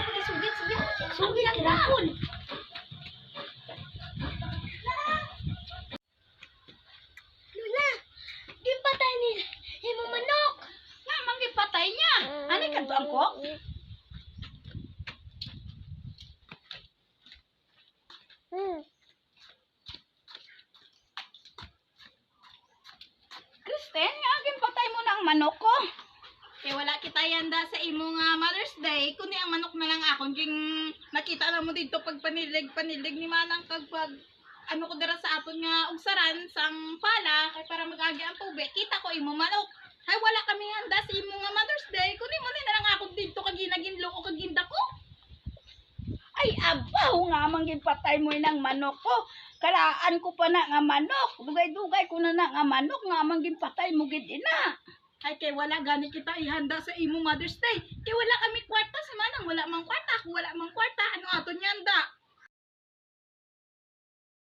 Sugit siya. Sugit kinapon. Luna, gipatay ni himo manok. Nga manggipatay niya. Ani kadto ang ko? Kristen, nga gimpatay mo na ang manok ko. Kaya wala kita yanda sa imo nga Mother's Day, kundi ang manok na lang ako. Ging nakita na mo dito pag panilig ni manang pag ano ko dira sa aton nga ugsaran sang pala kay para magagi ang tubig. Kita ko imo manok. Hay wala kami handa sa imo nga Mother's Day, kundi mo na lang ako dito kag ginaginlo o kag ginda ko. Ay abaw nga manggipatay mo inang manok ko. Kalaan ko pa na nga manok. Dugay-dugay ko na nga manok nga manggipatay mo gid ina. Ay kay wala gani kita ihanda sa imo Mother's Day. Kay wala kami kwarta sa manang wala mang kwarta, ako wala mang kwarta ano aton yanda.